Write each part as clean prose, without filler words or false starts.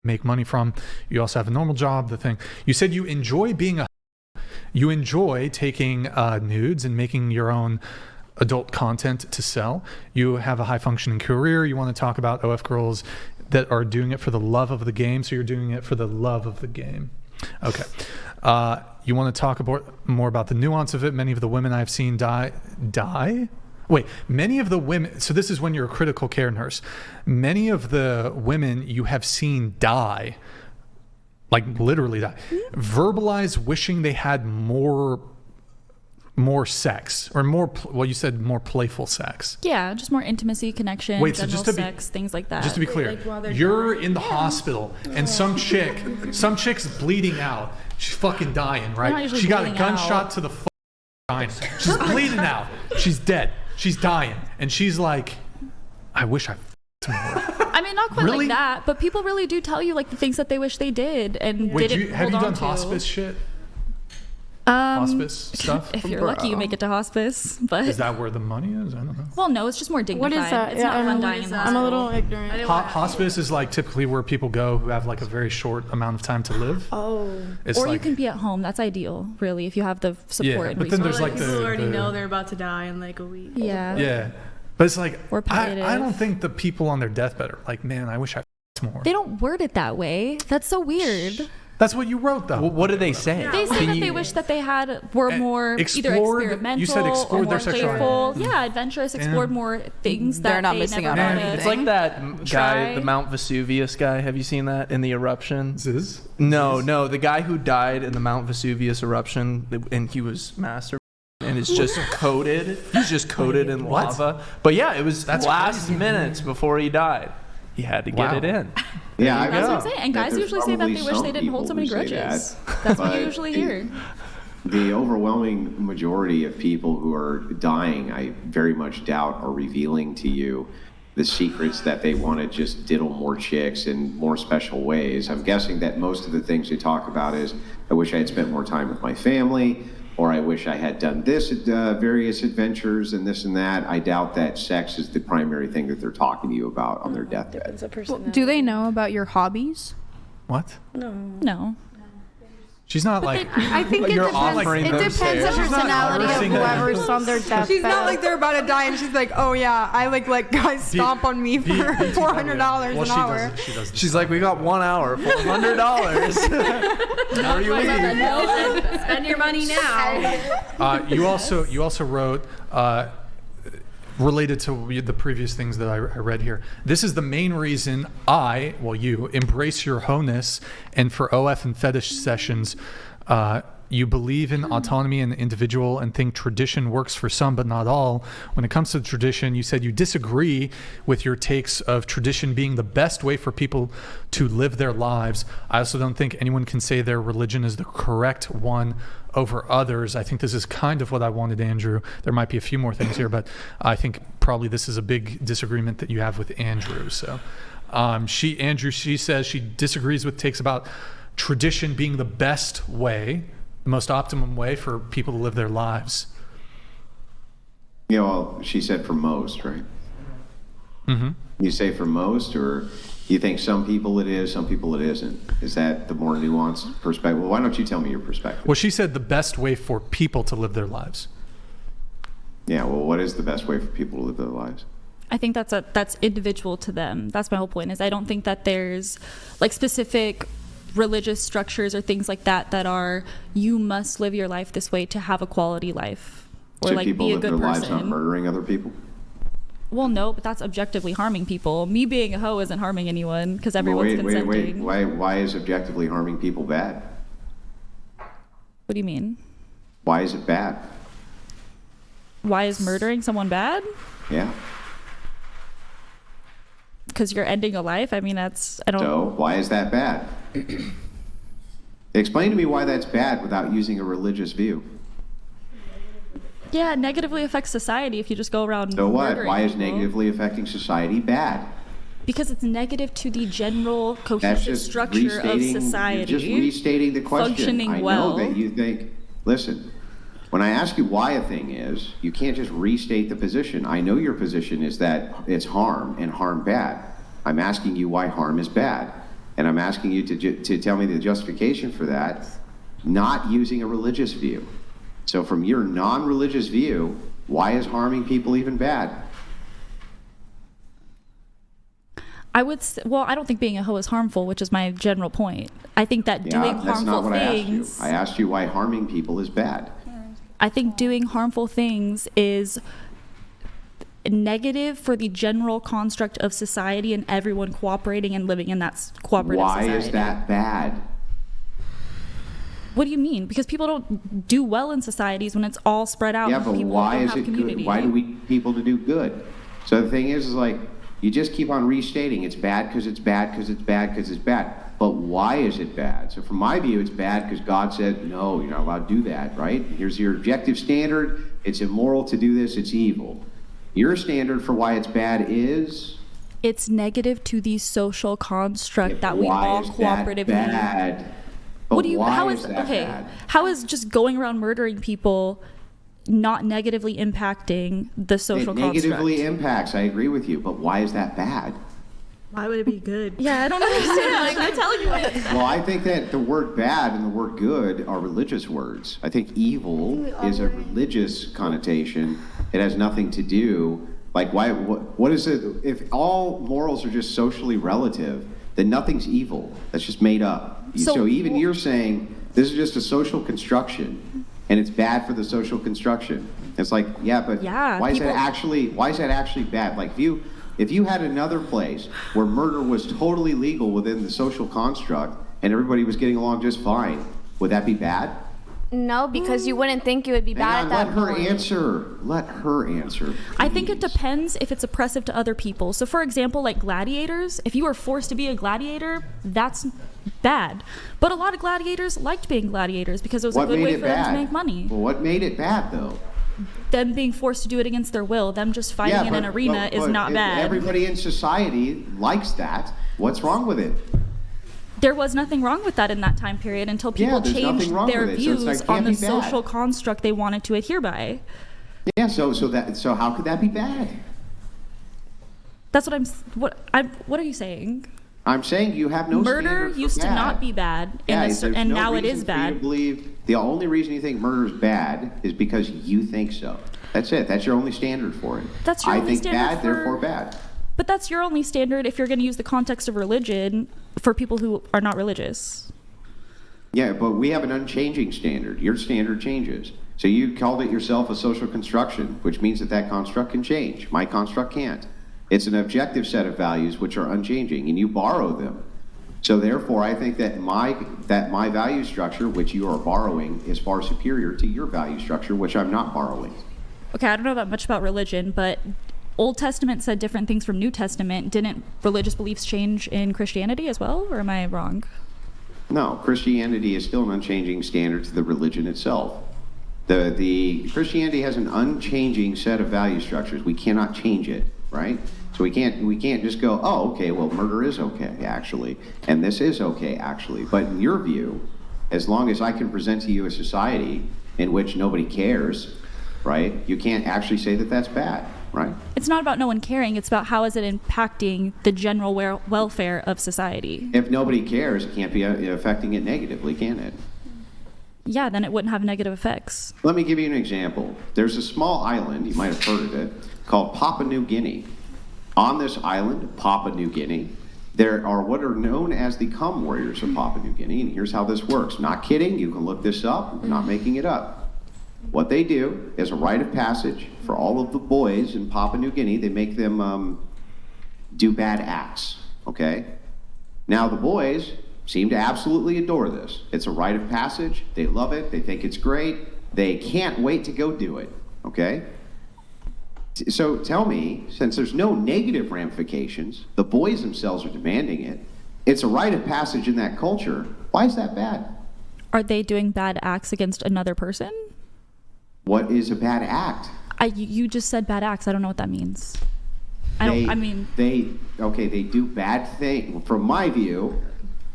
make money from. You also have a normal job. The thing you said you enjoy you enjoy taking nudes and making your own adult content to sell. You have a high functioning career. You want to talk about OF girls that are doing it for the love of the game. So you're doing it for the love of the game. Okay. You want to talk more about the nuance of it. Many of the women I've seen die? Wait, many of the women, so this is when you're a critical care nurse. Many of the women you have seen die, like literally die, verbalize wishing they had more sex, or more, well, you said more playful sex. Yeah, just more intimacy, connection, general sex, things like that. Just to be clear, you're in the hospital and some chick's bleeding out. She's fucking dying, right? She got a gunshot to the dying. She's bleeding out. She's dead. She's dying. And she's like, I wish I more. I mean, not quite like that, but people really do tell you like the things that they wish they did and didn't have you hold on done to. Hospice shit? Hospice stuff? If you're lucky, you make it to hospice. But is that where the money is? I don't know. Well, no, it's just more dignified. What is that? It's not fun dying in the hospital. I'm a little ignorant. Hospice is like typically where people go who have like a very short amount of time to live. Oh. Or you can be at home. That's ideal, really, if you have the support. Yeah, but then there's like people already know they're about to die in like a week. Yeah. Yeah. But it's like, or I don't think the people on their deathbed are like, man, I wish I more. They don't word it that way. That's so weird. That's what you wrote, though. Well, what do they say? They say that they wish that they were more either experimental, you said explored or more their playful. Yeah, adventurous, explored more things that they're not they missing never out on. It's like that guy, the Mount Vesuvius guy. Have you seen that in the eruption? No, the guy who died in the Mount Vesuvius eruption, and he was masturbating. And it's just coated. He's just coated in lava. But yeah, it was last minutes before he died. He had to get it in. Yeah, that's what I'm saying. And guys usually say that they wish they didn't hold so many grudges. That's what you usually hear. The overwhelming majority of people who are dying, I very much doubt, are revealing to you the secrets that they want to just diddle more chicks in more special ways. I'm guessing that most of the things they talk about is, I wish I had spent more time with my family, or I wish I had done this at various adventures and this and that. I doubt that sex is the primary thing that they're talking to you about on their deathbed. Do they know about your hobbies? What? No. She's not like. I think it depends on the personality of whoever's on their deathbed. She's not like they're about to die and she's like, oh yeah, I like guys stomp on me for $400 an hour. She's like, we got 1 hour, $400. How are you leaving? Spend your money now. You also wrote. Related to the previous things that I read here. This is the main reason you embrace your wholeness, and for OF and fetish sessions, you believe in autonomy and the individual and think tradition works for some but not all. When it comes to tradition, you said you disagree with your takes of tradition being the best way for people to live their lives. I also don't think anyone can say their religion is the correct one over others. I think this is kind of what I wanted, Andrew. There might be a few more things here, but I think probably this is a big disagreement that you have with Andrew. So she says she disagrees with takes about tradition being the best way, the most optimum way for people to live their lives. You know, well, she said for most, right? Mm-hmm. You say for most, or you think some people it is, some people it isn't? Is that the more nuanced perspective? Well, why don't you tell me your perspective? Well, she said the best way for people to live their lives. Yeah, well, what is the best way for people to live their lives? I think that's individual to them. That's my whole point, is I don't think that there's like specific religious structures or things like that are, you must live your life this way to have a quality life or so like people be a live good their person. Lives not murdering other people? Well, no, but that's objectively harming people. Me being a hoe isn't harming anyone because everyone's consenting. Why is objectively harming people bad? What do you mean? Why is it bad? Why is murdering someone bad? Yeah. Because you're ending a life? I mean, So, why is that bad? Explain to me why that's bad without using a religious view. Yeah, it negatively affects society if you just go around So what? murdering Why is people. negatively affecting society bad? Because it's negative to the general cohesive structure of society. You're just restating the question. Functioning well. I know that you think, listen, when I ask you why a thing is, you can't just restate the position. I know your position is that it's harm and harm bad. I'm asking you why harm is bad. And I'm asking you to tell me the justification for that, not using a religious view. So from your non-religious view, why is harming people even bad? I don't think being a hoe is harmful, which is my general point. I think that doing that's not harmful what things. I asked you why harming people is bad. I think doing harmful things is negative for the general construct of society and everyone cooperating and living in that cooperative society. Why is that bad? What do you mean? Because people don't do well in societies when it's all spread out. Yeah, but people why don't is have it community. good? Why do we need people to do good? So the thing is like, you just keep on restating it's bad because it's bad because it's bad because it's bad. But why is it bad? So from my view, it's bad because God said, no, you're not allowed to do that, right? Here's your objective standard. It's immoral to do this. It's evil. Your standard for why it's bad is? It's negative to the social construct that we all cooperatively. Why is that bad? But what do you? How is that bad? How is just going around murdering people not negatively impacting the social construct? It negatively impacts. I agree with you, but why is that bad? Why would it be good? Yeah, I don't understand. Like, I'm telling you. Well, I think that the word bad and the word good are religious words. I think evil is a religious connotation. It has nothing to do, like, why? What is it? If all morals are just socially relative, then nothing's evil. That's just made up. So even you're saying this is just a social construction, and it's bad for the social construction. It's like, why is that actually bad? Like, if you had another place where murder was totally legal within the social construct and everybody was getting along just fine, would that be bad? No, because you wouldn't think it would be bad at that point. Let her answer. Please. I think it depends if it's oppressive to other people. So, for example, like gladiators, if you were forced to be a gladiator, that's bad. But a lot of gladiators liked being gladiators because it was a good way for them to make money. Well, what made it bad, though? Them being forced to do it against their will, them just fighting in an arena is not bad. Everybody in society likes that. What's wrong with it? There was nothing wrong with that in that time period until people changed their views on the social construct they wanted to adhere by. Yeah, so how could that be bad? That's what are you saying? I'm saying you have no murder used to not be bad, and now it is bad. The only reason you think murder is bad is because you think so. That's it. That's your only standard for it. That's your only standard. I think bad, therefore bad. But that's your only standard if you're going to use the context of religion for people who are not religious. Yeah, but we have an unchanging standard. Your standard changes. So you called it yourself a social construction, which means that construct can change. My construct can't. It's an objective set of values which are unchanging, and you borrow them. So therefore, I think that my value structure, which you are borrowing, is far superior to your value structure, which I'm not borrowing. Okay, I don't know much about religion, but Old Testament said different things from New Testament. Didn't religious beliefs change in Christianity as well, or am I wrong? No, Christianity is still an unchanging standard to the religion itself. The Christianity has an unchanging set of value structures. We cannot change it, right? So we can't just go, oh, okay, well, murder is okay, actually, and this is okay, actually. But in your view, as long as I can present to you a society in which nobody cares, right, you can't actually say that that's bad. Right. It's not about no one caring. It's about how is it impacting the general welfare of society. If nobody cares, it can't be affecting it negatively, can it? Yeah, then it wouldn't have negative effects. Let me give you an example. There's a small island, you might have heard of it, called Papua New Guinea. On this island, Papua New Guinea, there are what are known as the cum warriors of Papua New Guinea, and here's how this works. Not kidding, you can look this up, I'm not making it up. What they do is a rite of passage for all of the boys in Papua New Guinea. They make them do bad acts, okay? Now the boys seem to absolutely adore this. It's a rite of passage. They love it. They think it's great. They can't wait to go do it, okay? So tell me, since there's no negative ramifications, the boys themselves are demanding it, it's a rite of passage in that culture, why is that bad? Are they doing bad acts against another person? What is a bad act? You just said bad acts. I don't know what that means. They do bad things. From my view,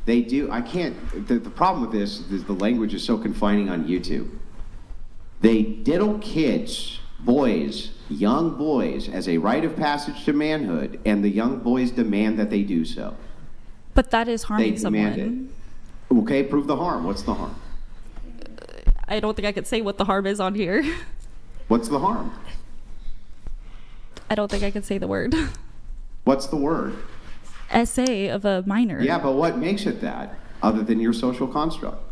they do. I can't. The problem with this is the language is so confining on YouTube. They diddle kids, boys, young boys, as a rite of passage to manhood, and the young boys demand that they do so. But that is harming They demand someone. it. Okay, prove the harm. What's the harm? I don't think I could say what the harm is on here. What's the harm? I don't think I could say the word. What's the word? Essay of a minor. Yeah, but what makes it that, other than your social construct?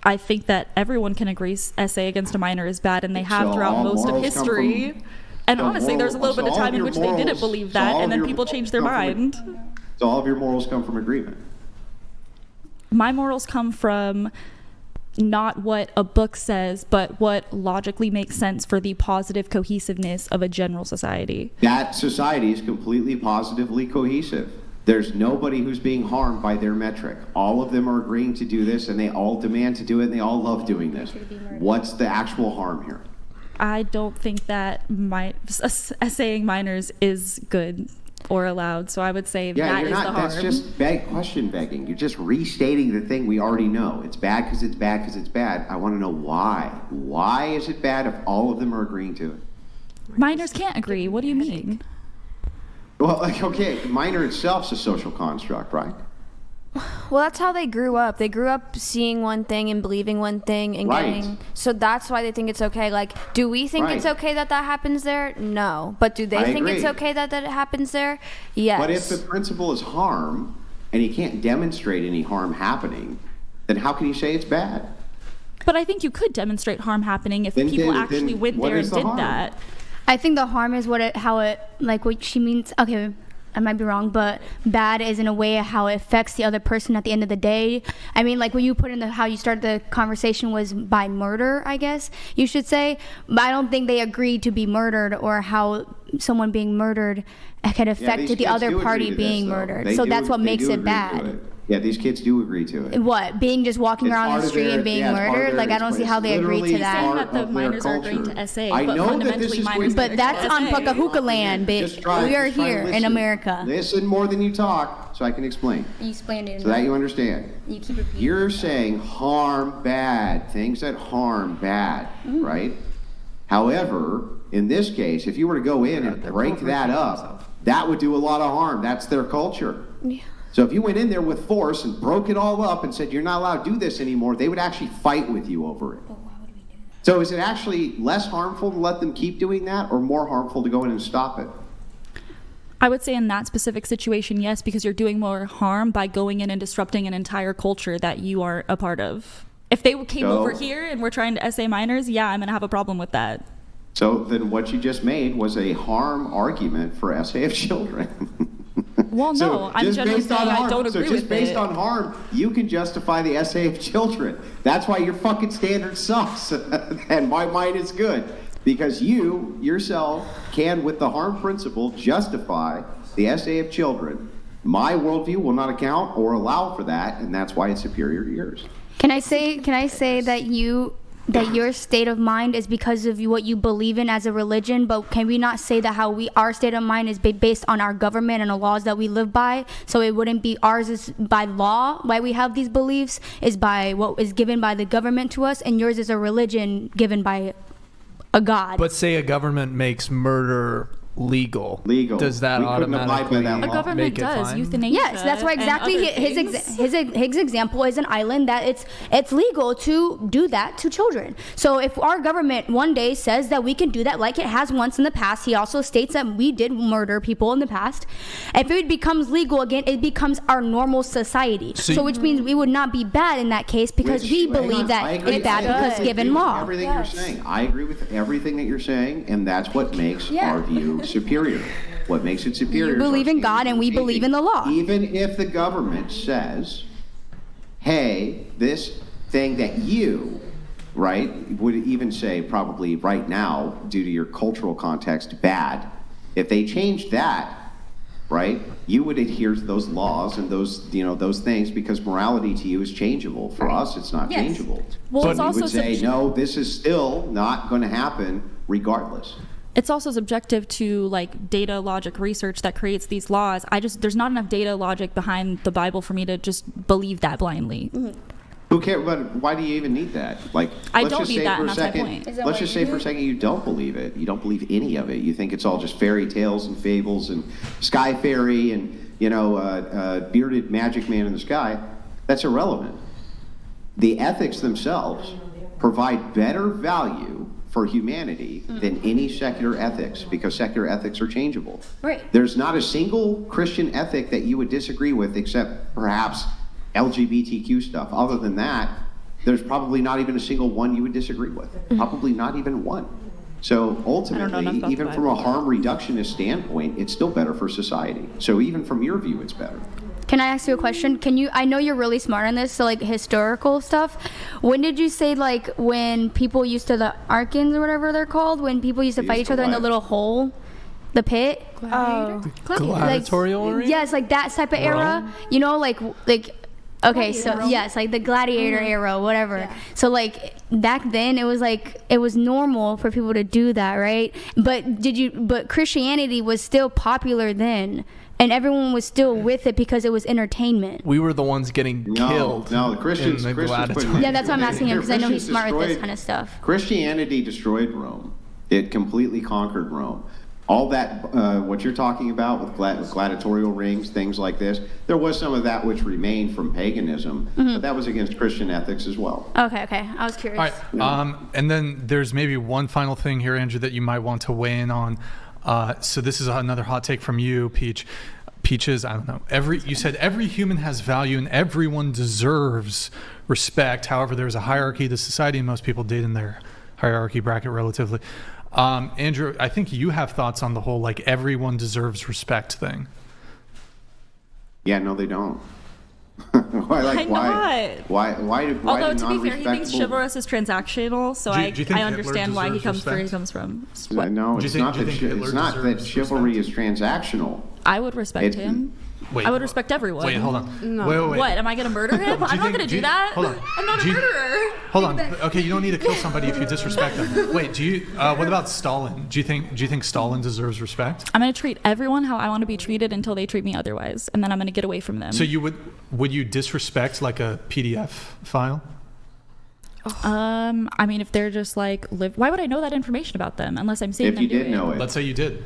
I think that everyone can agree essay against a minor is bad, and they have So throughout all most of morals come history. from- And so honestly, there's a little so bit of all time in your which they didn't morals- believe so all that, of and then your people morals changed their come from mind. So all of your morals come from agreement. My morals come from not what a book says, but what logically makes sense for the positive cohesiveness of a general society. That society is completely positively cohesive. There's nobody who's being harmed by their metric. All of them are agreeing to do this, and they all demand to do it, and they all love doing this. What's the actual harm here? I don't think that essaying minors is good or allowed, so I would say Yeah, that you're is not. the harm. That's just question begging. You're just restating the thing we already know. It's bad because it's bad because it's bad. I want to know why. Why is it bad if all of them are agreeing to it? Minors can't agree. What do you mean? Well, like, okay, minor itself's a social construct, right? Well, that's how they grew up. They grew up seeing one thing and believing one thing and Right. getting. So that's why they think it's okay. Like, do we think it's Right. okay that that happens there? No. But do they I think it's agree. okay that that happens there? Yes. But if the principle is harm, and you can't demonstrate any harm happening, then how can you say it's bad? But I think you could demonstrate harm happening if Then- people then- actually then went what there and is the did harm? that. I think the harm is what she means. Okay, I might be wrong, but bad is in a way how it affects the other person at the end of the day. I mean, like what you put in how you started the conversation was by murder, I guess you should say. But I don't think they agreed to be murdered or how someone being murdered can affect these the kids other do agree party to this, being though. murdered. They So do- that's what they makes do it agree to bad. it. Yeah, these kids do agree to it. What, being just walking It's around part the of street their- and being yeah, it's part of murdered? their- Like, I don't see how they agree to literally that. Saying part that the of their minors are agreeing culture. to essay, I but know that fundamentally this is minors what- are But that's on essay. Puckahookah land, bitch. Just try- We are just try to here in listen. America. Listen more than you talk, so I can explain, You explained it. so that you understand. You keep repeating. You're saying harm bad, things that harm bad, right? However, in this case, if you were to go in and break that up, that would do a lot of harm. That's their culture. Yeah. So if you went in there with force and broke it all up and said you're not allowed to do this anymore, they would actually fight with you over it. So is it actually less harmful to let them keep doing that, or more harmful to go in and stop it? I would say in that specific situation, yes, because you're doing more harm by going in and disrupting an entire culture that you aren't a part of. If they came So- over here and were trying to essay minors, yeah, I'm going to have a problem with that. So then what you just made was a harm argument for essay of children. Well, no, I'm just generally based on saying I harm- don't agree So just with based it. on harm, you can justify the essay of children. That's why your fucking standard sucks, and mine is good. Because you, yourself, can, with the harm principle, justify the essay of children. My worldview will not account or allow for that, and that's why it's superior to yours. Can I say that your state of mind is because of what you believe in as a religion, but can we not say that our state of mind is based on our government and the laws that we live by? So it wouldn't be ours is by law, why we have these beliefs is by what is given by the government to us, and yours is a religion given by a god. But say a government makes murder legal. Does that We couldn't abide by automatically that A law. government make it does fine? euthanasia. Yes, that's why and exactly other his things. example is an island that it's legal to do that to children. So if our government one day says that we can do that, like it has once in the past, he also states that we did murder people in the past. If it becomes legal again, it becomes our normal society. So which means we would not be bad in that case because we Hang on, believe I that agree. it's bad I because agree given with law. Everything you're saying, I agree with everything that you're saying, and that's what makes Yeah. our view superior. What makes it superior? You is our believe in God standard and we of believe in the law. Even if the government says, "Hey, this thing that you." Right, would even say probably right now, due to your cultural context, bad. If they changed that, right, you would adhere to those laws and those things because morality to you is changeable. For us, it's not Yes. changeable. Well, So it's you also would say, no, this is still not going to happen regardless. It's also subjective to like data logic research that creates these laws. There's not enough data logic behind the Bible for me to just believe that blindly. Who cares? But why do you even need that? Like, I let's don't just need say that, for a and that's my second. point. Is that Let's why just you say for a second you don't believe it. You don't believe any of it. You think it's all just fairy tales and fables and sky fairy and bearded magic man in the sky, that's irrelevant. The ethics themselves provide better value for humanity than any secular ethics, because secular ethics are changeable. Right. There's not a single Christian ethic that you would disagree with, except perhaps LGBTQ stuff. Other than that, there's probably not even a single one you would disagree with. Probably not even one. So ultimately, even from a harm reductionist standpoint, it's still better for society. So even from your view, it's better. Can I ask you a question? I know you're really smart on this, so like historical stuff. When did you say like when people used to, the Arkans or whatever they're called, when people used to fight each other in the little hole, the pit? Gladiatorial arena? Yes, like that type of era. You know, like okay, so yes, like the gladiator era, whatever. Yeah. So like back then it was normal for people to do that, right? But Christianity was still popular then. And everyone was still with it because it was entertainment. We were the ones getting killed. No, the Christians. Yeah, that's why I'm asking him, because I know he's smart with this kind of stuff. Christianity destroyed Rome. It completely conquered Rome. All that, what you're talking about with gladiatorial rings, things like this, there was some of that which remained from paganism, but that was against Christian ethics as well. Okay. I was curious. All right. And then there's maybe one final thing here, Andrew, that you might want to weigh in on. So this is another hot take from you, Peaches. I don't know. You said every human has value and everyone deserves respect. However, there's a hierarchy to society, and most people date in their hierarchy bracket relatively. Andrew, I think you have thoughts on the whole like everyone deserves respect thing. Yeah, no, they don't. Why do Although to be fair, he thinks non-respectable- chivalrous is transactional, so Do you think I Hitler understand why he deserves comes where he respect? comes from. No, Do you it's think- not do you that. think Hitler It's not that deserves chivalry is transactional. I would respect him. Wait, I would respect everyone. Wait, hold on. No. Wait. What? Am I going to murder him? I'm not going to do that. Hold on. I'm not a Do you- murderer. Hold on. Okay, you don't need to kill somebody if you disrespect them. Wait, what about Stalin? Do you think Stalin deserves respect? I'm going to treat everyone how I want to be treated until they treat me otherwise, and then I'm going to get away from them. So would you disrespect like a PDF file? I mean, if they're just like why would I know that information about them unless I'm seeing If them you do did it? know it. Let's say you did.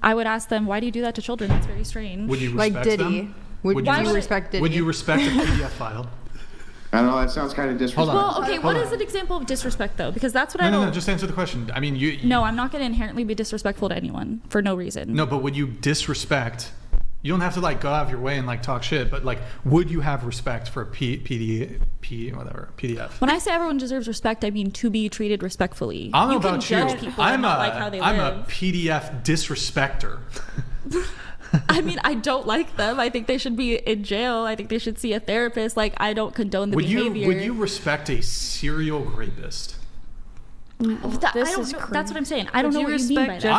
I would ask them, why do you do that to children? That's very strange. Would you respect Like Diddy. them? Would Why you would I- respect Diddy? Would you respect a PDF file? I don't know. That sounds kind of disrespectful. Hold on. Well, okay, Hold what on. is an example of disrespect, though? Because that's what I No, don't... just answer the question. I mean, you No, I'm not going to inherently be disrespectful to anyone for no reason. No, but would you disrespect? You don't have to like go out of your way and like talk shit, but like, would you have respect for a PDF? When I say everyone deserves respect, I mean to be treated respectfully. I don't know You can about you. judge people and not like how they I'm live. a PDF disrespecter. I mean, I don't like them. I think they should be in jail. I think they should see a therapist. Like, I don't condone the behavior. Would you respect a serial rapist? That's what I'm saying. I don't know what you mean by that.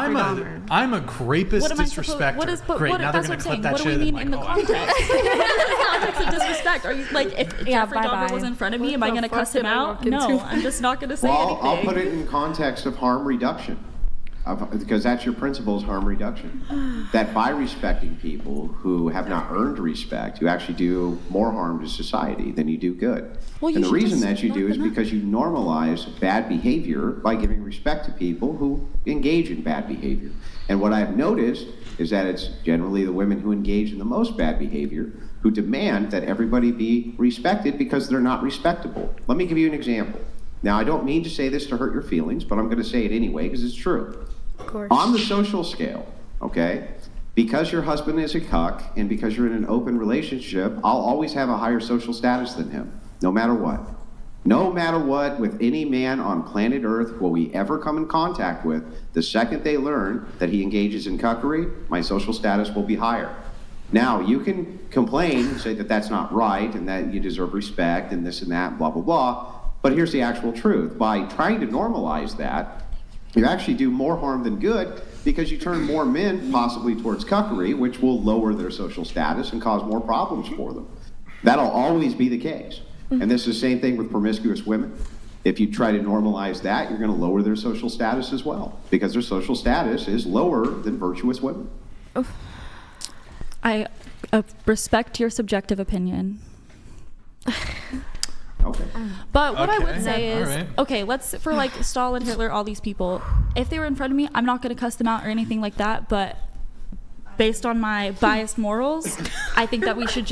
I'm a rapist disrespecter. Great, now they're that's going to what clip I'm saying. that What do shit. we and mean like, in the oh, context? In the context of disrespect, are you like if Jeffrey Dahmer was in front of me, am I going to cuss him out? No, I'm just not going to say anything. I'll put it in context of harm reduction, because that's your principle is harm reduction. That by respecting people who have not earned respect, you actually do more harm to society than you do good. Well, and the reason that you do is because you normalize bad behavior by giving respect to people who engage in bad behavior. And what I've noticed is that it's generally the women who engage in the most bad behavior who demand that everybody be respected because they're not respectable. Let me give you an example. Now, I don't mean to say this to hurt your feelings, but I'm going to say it anyway because it's true. Of course. On the social scale, okay, because your husband is a cuck and because you're in an open relationship, I'll always have a higher social status than him, no matter what. No matter what, with any man on planet Earth will we ever come in contact with, the second they learn that he engages in cuckery, my social status will be higher. Now, you can complain and say that that's not right and that you deserve respect and this and that, blah, blah, blah. But here's the actual truth. By trying to normalize that, you actually do more harm than good because you turn more men possibly towards cuckery, which will lower their social status and cause more problems for them. That'll always be the case. And this is the same thing with promiscuous women. If you try to normalize that, you're going to lower their social status as well because their social status is lower than virtuous women. I respect your subjective opinion. Okay. But what I Okay. would say is, Alright. okay, let's, for like Stalin, Hitler, all these people, if they were in front of me, I'm not going to cuss them out or anything like that, but based on my biased morals, I think that we should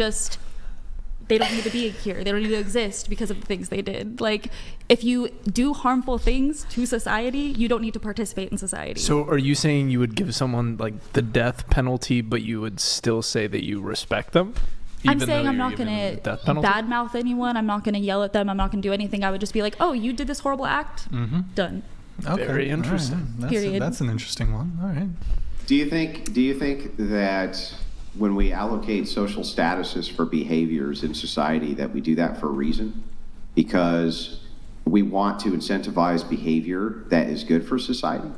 they don't need to be here. They don't need to exist because of the things they did. Like, if you do harmful things to society, you don't need to participate in society. So are you saying you would give someone like the death penalty, but you would still say that you respect them? I'm saying I'm not going to badmouth anyone. I'm not going to yell at them. I'm not going to do anything. I would just be like, oh, you did this horrible act? Mm-hmm. Done. Okay. Very interesting. Right. That's an interesting one. All right. Do you think that when we allocate social statuses for behaviors in society that we do that for a reason? Because we want to incentivize behavior that is good for society?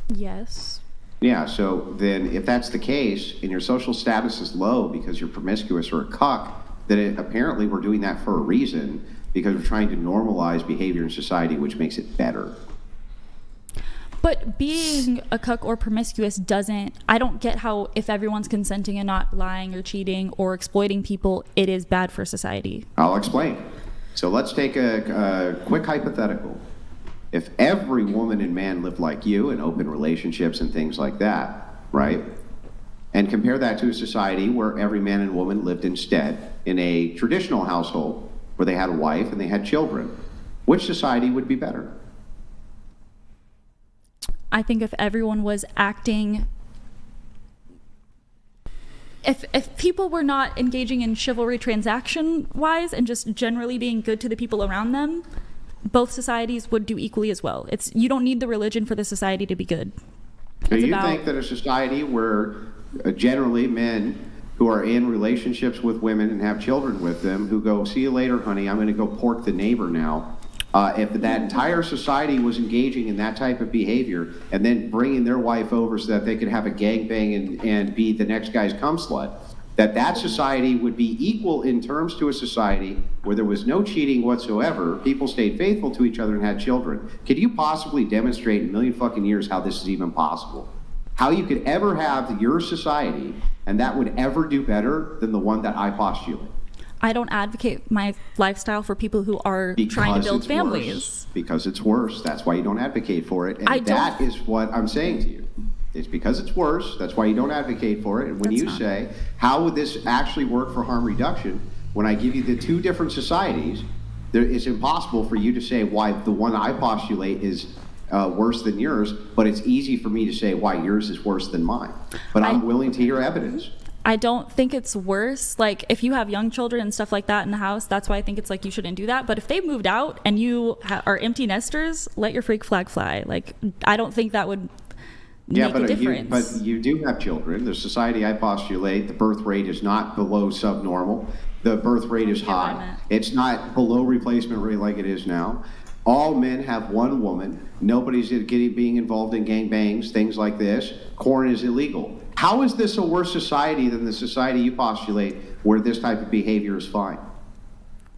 Yes. Yeah, so then if that's the case and your social status is low because you're promiscuous or a cuck, then apparently we're doing that for a reason, because we're trying to normalize behavior in society, which makes it better. But being a cuck or promiscuous I don't get how if everyone's consenting and not lying or cheating or exploiting people, it is bad for society. I'll explain. So let's take a quick hypothetical. If every woman and man lived like you in open relationships and things like that, right? And compare that to a society where every man and woman lived instead in a traditional household where they had a wife and they had children. Which society would be better? I think if everyone was acting, if people were not engaging in chivalry transaction wise and just generally being good to the people around them, both societies would do equally as well. You don't need the religion for the society to be good. Do you think that a society where generally men who are in relationships with women and have children with them who go, see you later, honey, I'm going to go pork the neighbor now, if that entire society was engaging in that type of behavior and then bringing their wife over so that they could have a gangbang and be the next guy's cum slut, that society would be equal in terms to a society where there was no cheating whatsoever, people stayed faithful to each other and had children. Could you possibly demonstrate in a million fucking years how this is even possible? How you could ever have your society and that would ever do better than the one that I postulate? I don't advocate my lifestyle for people who are trying to build families. Worse. Because it's worse. That's why you don't advocate for it. And that is what I'm saying to you. It's because it's worse. That's why you don't advocate for it. And when you say, how would this actually work for harm reduction? When I give you the two different societies, it's impossible for you to say why the one I postulate is worse than yours, but it's easy for me to say why yours is worse than mine. But I'm willing to hear evidence. I don't think it's worse. Like, if you have young children and stuff like that in the house, that's why I think it's like you shouldn't do that. But if they moved out and you are empty nesters, let your freak flag fly. Like, I don't think that would make a difference. But you do have children. The society I postulate, the birth rate is not below subnormal. The birth rate is high. It's not below replacement rate like it is now. All men have one woman. Nobody's being involved in gangbangs, things like this. Corn is illegal. How is this a worse society than the society you postulate where this type of behavior is fine?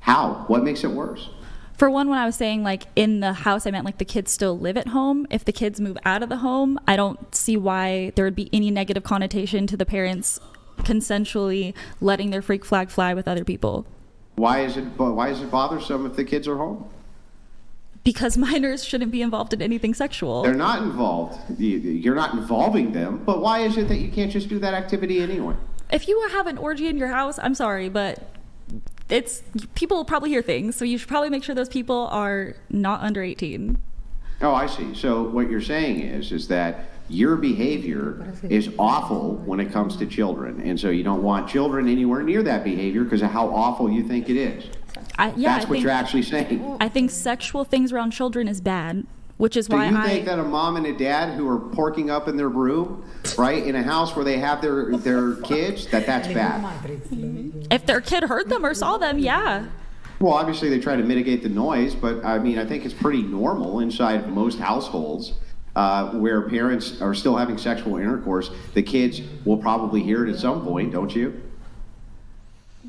How? What makes it worse? For one, when I was saying like in the house, I meant like the kids still live at home. If the kids move out of the home, I don't see why there would be any negative connotation to the parents consensually letting their freak flag fly with other people. Why is it bothersome if the kids are home? Because minors shouldn't be involved in anything sexual. They're not involved. You're not involving them. But why is it that you can't just do that activity anyway? If you have an orgy in your house, I'm sorry, but people will probably hear things. So you should probably make sure those people are not under 18. Oh, I see. So what you're saying is that your behavior is awful when it comes to children. And so you don't want children anywhere near that behavior because of how awful you think it is. That's what you're actually saying. I think sexual things around children is bad, which is why Do you think that a mom and a dad who are porking up in their room, right, in a house where they have their kids, that's bad? If their kid heard them or saw them, yeah. Well, obviously they try to mitigate the noise, but I mean, I think it's pretty normal inside most households where parents are still having sexual intercourse. The kids will probably hear it at some point, don't you?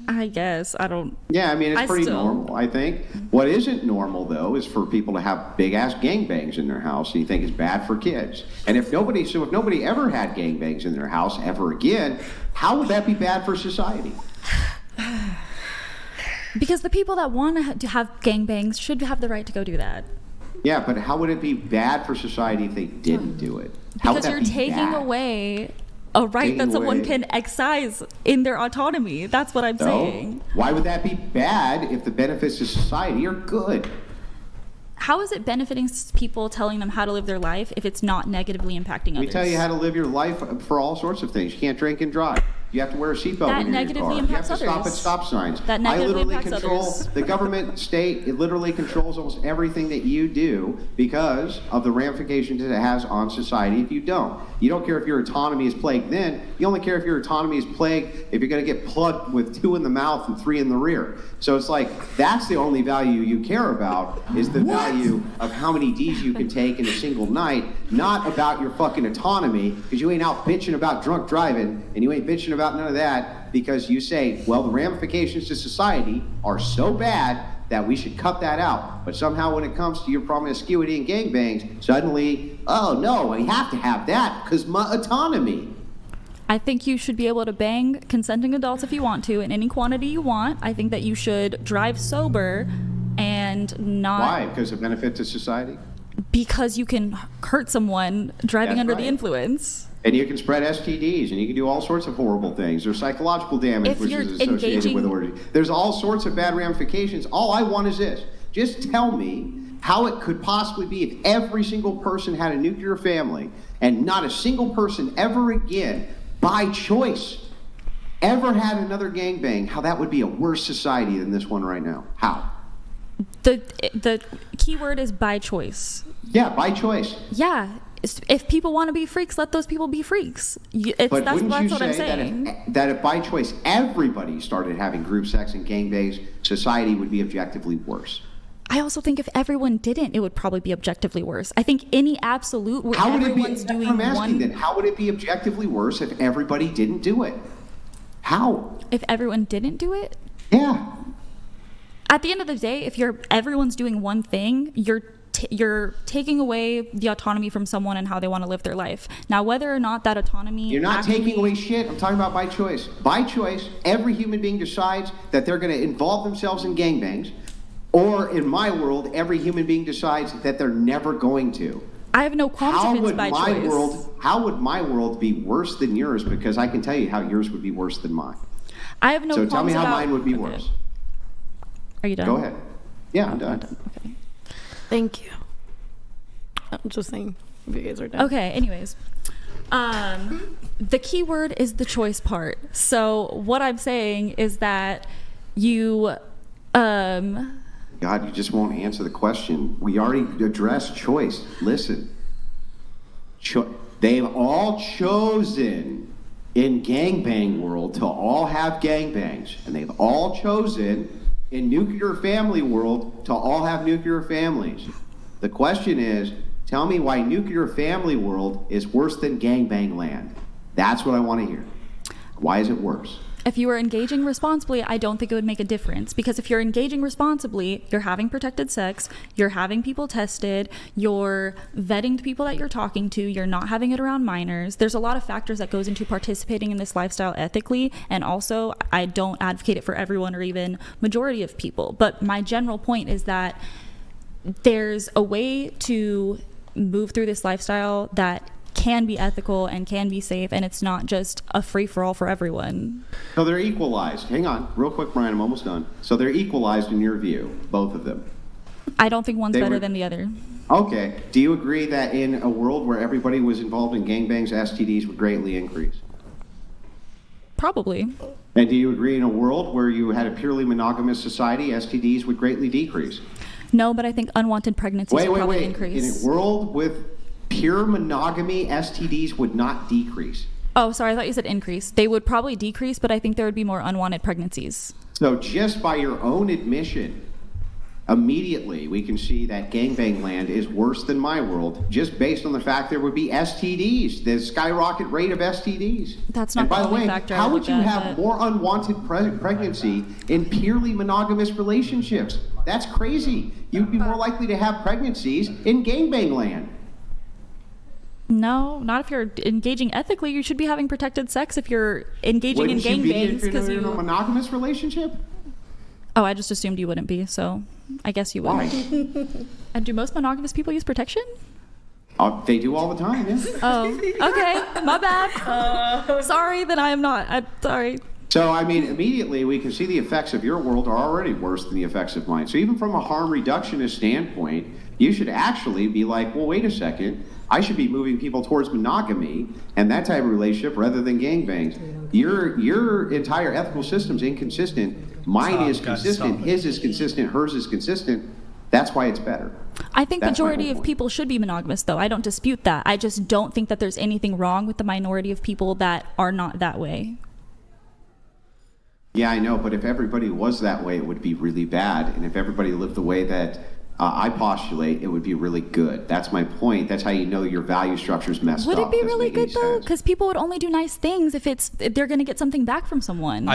I guess. I don't. Yeah, I mean, it's pretty normal, I think. What isn't normal, though, is for people to have big-ass gangbangs in their house, and you think it's bad for kids. And if nobody ever had gangbangs in their house ever again, how would that be bad for society? Because the people that want to have gangbangs should have the right to go do that. Yeah, but how would it be bad for society if they didn't do it? How would Because that you're be taking bad? away a right Taking that someone away- can exercise in their autonomy. That's what I'm No. saying. Why would that be bad if the benefits to society are good? How is it benefiting people telling them how to live their life if it's not negatively impacting others? We tell you how to live your life for all sorts of things. You can't drink and drive. You have to wear a seatbelt That when you're in your negatively car. impacts You have to stop at others. stop signs. That I negatively literally impacts control others. the government, state. It literally controls almost everything that you do because of the ramifications it has on society if you don't. You don't care if your autonomy is plagued then. You only care if your autonomy is plagued if you're going to get plugged with 2 in the mouth and 3 in the rear. So it's like that's the only value you care about is the value of how many D's you can take in a single night, not about your fucking autonomy, because you ain't out bitching about drunk driving and you ain't bitching about none of that because you say, well, the ramifications to society are so bad that we should cut that out. But somehow when it comes to your promiscuity and gangbangs, suddenly, oh no, we have to have that because my autonomy. I think you should be able to bang consenting adults if you want to in any quantity you want. I think that you should drive sober and not... Why? Because of benefit to society? Because you can hurt someone driving That's under right. the influence. And you can spread STDs, and you can do all sorts of horrible things. There's psychological damage, If which you're is associated engaging- with orgy. There's all sorts of bad ramifications. All I want is this. Just tell me how it could possibly be if every single person had a nuclear family and not a single person ever again, by choice, ever had another gangbang, how that would be a worse society than this one right now. How? The key word is by choice. Yeah, by choice. Yeah. If people want to be freaks, let those people be freaks. But That's wouldn't you what I'm say saying. that if by choice everybody started having group sex and gangbangs, society would be objectively worse? I also think if everyone didn't, it would probably be objectively worse. I think any absolute where How would it be? everyone's doing I'm asking one... then, how would it be objectively worse if everybody didn't do it? How? If everyone didn't do it? Yeah. At the end of the day, if everyone's doing one thing, you're taking away the autonomy from someone and how they want to live their life. Now, whether or not that autonomy... You're not actually- taking away shit. I'm talking about by choice. By choice, every human being decides that they're going to involve themselves in gangbangs. Or in my world, every human being decides that they're never going to. I have no qualms How if it's would by my choice. world be worse than yours? Because I can tell you how yours would be worse than mine. I have no So qualms tell me how about- mine would be Okay. worse. Are you done? Go ahead. Yeah, I'm done. Okay. Thank you. I'm just saying, if you guys are done. Okay, anyways. The key word is the choice part. So what I'm saying is that you... God, you just won't answer the question. We already addressed choice. Listen. They've all chosen in gangbang world to all have gangbangs. And they've all chosen in nuclear family world to all have nuclear families. The question is, tell me why nuclear family world is worse than gangbang land. That's what I want to hear. Why is it worse? If you are engaging responsibly, I don't think it would make a difference. Because if you're engaging responsibly, you're having protected sex, you're having people tested, you're vetting the people that you're talking to, you're not having it around minors. There's a lot of factors that goes into participating in this lifestyle ethically. And also, I don't advocate it for everyone or even majority of people. But my general point is that there's a way to move through this lifestyle that can be ethical and can be safe, and it's not just a free-for-all for everyone. So they're equalized. Hang on, real quick, Brian, I'm almost done. So they're equalized in your view, both of them. I don't think one's They better were- than the other. Okay. Do you agree that in a world where everybody was involved in gangbangs, STDs would greatly increase? Probably. And do you agree in a world where you had a purely monogamous society, STDs would greatly decrease? No, but I think unwanted pregnancies would probably In increase. a world with pure monogamy, STDs would not decrease. Oh, sorry, I thought you said increase. They would probably decrease, but I think there would be more unwanted pregnancies. So just by your own admission, immediately we can see that gangbang land is worse than my world, just based on the fact there would be STDs, the skyrocket rate of STDs. That's not and by the the only way, factor I how look would you at, have but- more unwanted pregnancy in purely monogamous relationships? That's crazy. You'd be more likely to have pregnancies in gangbang land. No, not if you're engaging ethically. You should be having protected sex if you're engaging Wouldn't in you be gangbangs if you're because in a monogamous relationship? Oh, I just assumed you wouldn't be, so I guess you would. Why? And do most monogamous people use protection? They do all the time, yeah. Oh, okay. My bad. Sorry, then I am not. I'm sorry. So, I mean, immediately we can see the effects of your world are already worse than the effects of mine. So even from a harm reductionist standpoint, you should actually be like, well, wait a second. I should be moving people towards monogamy and that type of relationship rather than gangbangs. Your entire ethical system's inconsistent. Mine is consistent. His is consistent. Hers is consistent. That's why it's better. I think majority of people should be monogamous, though. I don't dispute that. I just don't think that there's anything wrong with the minority of people that are not that way. Yeah, I know, but if everybody was that way, it would be really bad. And if everybody lived the way that I postulate, it would be really good. That's my point. That's how you know your value structure's messed up. Would it be really good, though? Because people would only do nice things if they're going to get something back from someone.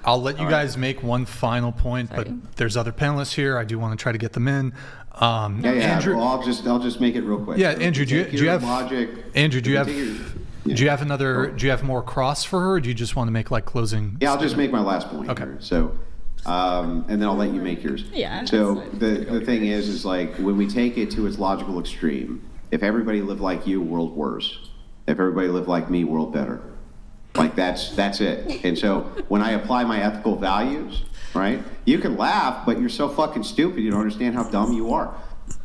I'll let you guys make one final point, but there's other panelists here. I do want to try to get them in. Andrew, well, I'll just make it real quick. Yeah, So Andrew, do you have logic? Andrew, do you have more cross for her, or do you just want to make like closing? Yeah, I'll just make my last point. Okay. Here. So, and then I'll let you make yours. Yeah. So the thing is like when we take it to its logical extreme, if everybody lived like you, world worse. If everybody lived like me, world better. Like that's it. And so when I apply my ethical values, right? You can laugh, but you're so fucking stupid you don't understand how dumb you are.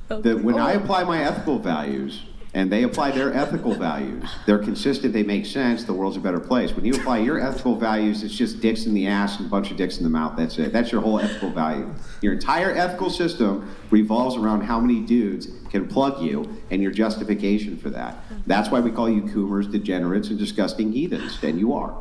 When I apply my ethical values and they apply their ethical values, they're consistent, they make sense, the world's a better place. When you apply your ethical values, it's just dicks in the ass and a bunch of dicks in the mouth. That's it. That's your whole ethical value. Your entire ethical system revolves around how many dudes can plug you and your justification for that. That's why we call you coomers, degenerates, and disgusting heathens, and you are.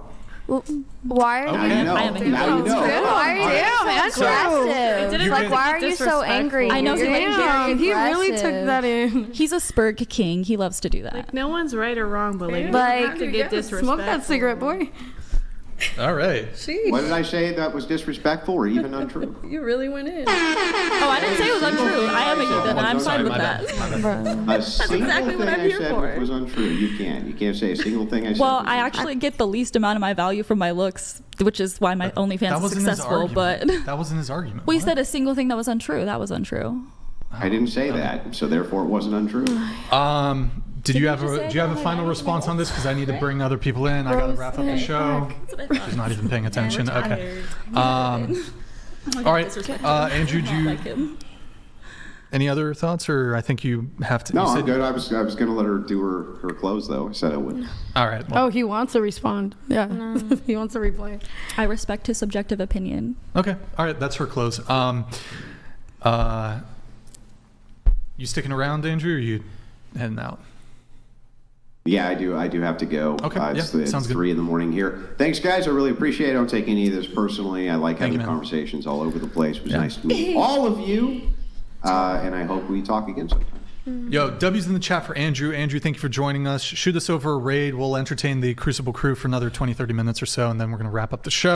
Well, why are Now you know. Now you know. Why are you so aggressive? Like, why are you so angry? I know, You're Damn, he really took aggressive. that in. He's a Spurg king. He loves to do that. Like, no one's right or wrong, but like, Like, you have to get disrespectful. Smoke that cigarette, boy. All right. What did I say that was disrespectful or even untrue? You really went in. Oh, I didn't say it was untrue. I am a heathen, and I'm fine with that. A single exactly what thing I'm I here said for. was untrue. You can't say a single thing I said. Well, was I untrue. actually get the least amount of my value from my looks, which is why my OnlyFans is successful. But that wasn't his argument. we What? said a single thing that was untrue. That was untrue. I didn't say that, so therefore it wasn't untrue. Do you have a final response on this? Because I need to bring other people in. I got to wrap up the show. She's not even paying attention. Okay. All right, Andrew, any other thoughts, or I think you have to? No, you I'm said, good. I was going to let her do her close though. I said I would. All right. Well, Oh, he wants to respond. Yeah. He wants to reply. I respect his subjective opinion. okay. All right. That's her close. You sticking around, Andrew, or are you heading out? Yeah, I do. I do have to go. Okay, It's sounds good. 3 a.m. here. Thanks, guys. I really appreciate it. I don't take any of this personally. I like having you, man. conversations all over the place. It was nice to meet all of you, and I hope we talk again sometime. Yo, W's in the chat for Andrew. Andrew, thank you for joining us. Shoot us over a raid. We'll entertain the Crucible crew for another 20, 30 minutes or so, and then we're going to wrap up the show.